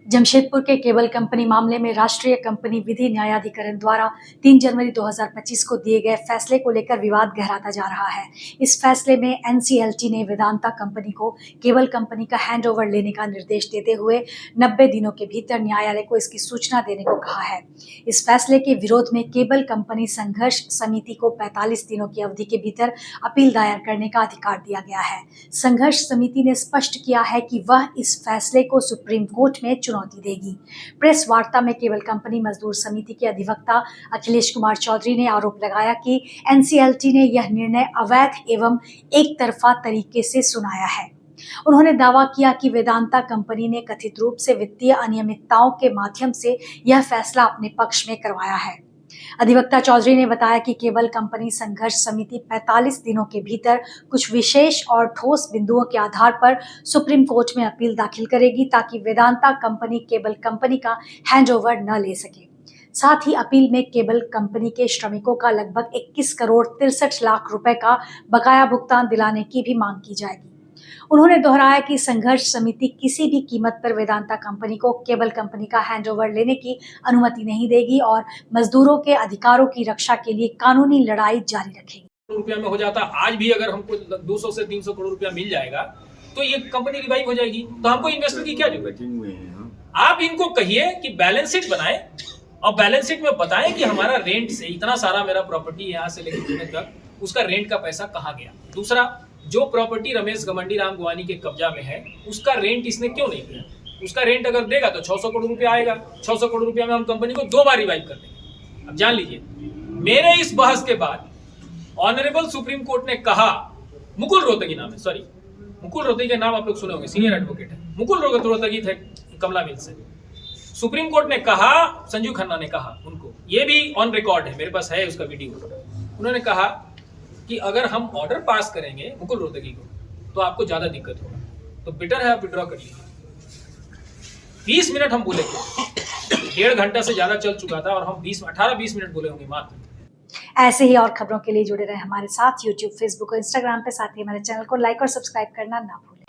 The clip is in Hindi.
जमशेदपुर के केबल कंपनी मामले में राष्ट्रीय कंपनी विधि न्यायाधिकरण द्वारा 3 जनवरी 2025 को दिए गए फैसले को लेकर विवाद गहराता जा रहा है। इस फैसले में एनसीएलटी ने वेदांता कंपनी को केबल कंपनी का हैंडओवर लेने का निर्देश देते हुए 90 दिनों के भीतर न्यायालय को इसकी सूचना देने को कहा है। इस फैसले के विरोध में केबल कंपनी संघर्ष समिति को 45 दिनों की अवधि के भीतर अपील दायर करने का अधिकार दिया गया है। संघर्ष समिति ने स्पष्ट किया है कि वह इस फैसले को सुप्रीम कोर्ट में चुनौती देगी। प्रेस वार्ता में केबल कंपनी मजदूर समिति के अधिवक्ता अखिलेश कुमार चौधरी ने आरोप लगाया कि एनसीएलटी ने यह निर्णय अवैध एवं एक तरफा तरीके से सुनाया है। उन्होंने दावा किया कि वेदांता कंपनी ने कथित रूप से वित्तीय अनियमितताओं के माध्यम से यह फैसला अपने पक्ष में करवाया है। अधिवक्ता चौधरी ने बताया कि केबल कंपनी संघर्ष समिति 45 दिनों के भीतर कुछ विशेष और ठोस बिंदुओं के आधार पर सुप्रीम कोर्ट में अपील दाखिल करेगी ताकि वेदांता कंपनी केबल कंपनी का हैंडओवर न ले सके। साथ ही अपील में केबल कंपनी के श्रमिकों का लगभग 21 करोड़ 63 लाख रुपए का बकाया भुगतान दिलाने की भी मांग की जाएगी। उन्होंने दोहराया कि संघर्ष समिति किसी भी कीमत पर वेदांता कंपनी को केबल कंपनी का हैंडओवर लेने की अनुमति नहीं देगी और मजदूरों के अधिकारों की रक्षा के लिए कानूनी लड़ाई जारी रखेगी। रुपया में हो जाता, आज भी अगर हमको 200 से 300 करोड़ रुपया मिल जाएगा तो ये कंपनी रिवाइव हो जाएगी, तो हमको इन्वेस्टर की क्या जरूरत है। आप इनको कहिए कि बैलेंस शीट बनाए और बैलेंस शीट में बताएं कि हमारा रेंट से इतना सारा मेरा प्रॉपर्टी यहाँ से लेकर पुणे तक उसका रेंट का पैसा कहाँ गया। दूसरा, जो प्रॉपर्टी रमेश गमंडी राम गुवानी के कब्जा में है उसका रेंट इसने क्यों नहीं दिया। उसका रेंट अगर देगा तो 600 करोड़ रुपया आएगा। 600 करोड़ रुपया में हम कंपनी को 2 बार रिवाइव कर देंगे। अब जान लीजिए, मेरे इस बहस के बाद ऑनरेबल सुप्रीम कोर्ट ने कहा, मुकुल रोहतगी नाम है, सॉरी मुकुल रोहतगी के नाम आप लोग सुने होंगे, सीनियर एडवोकेट है, मुकुल रोहतगी थे कमला मिल से। सुप्रीम कोर्ट ने कहा, संजू खन्ना ने कहा उनको, ये भी ऑन रिकॉर्ड है, मेरे पास है उसका वीडियो। उन्होंने कहा कि अगर हम ऑर्डर पास करेंगे मुकुल रोहतगी को तो आपको ज्यादा दिक्कत होगा, तो बेटर है आप विड्रॉ कर लीजिए। 20 मिनट हम बोले थे, 1.5 घंटा से ज्यादा चल चुका था और हम 18-20 मिनट बोले होंगे मात्र। ऐसे ही और खबरों के लिए जुड़े रहे हमारे साथ यूट्यूब, फेसबुक और इंस्टाग्राम पे। साथ ही हमारे चैनल को लाइक और सब्सक्राइब करना ना भूलें।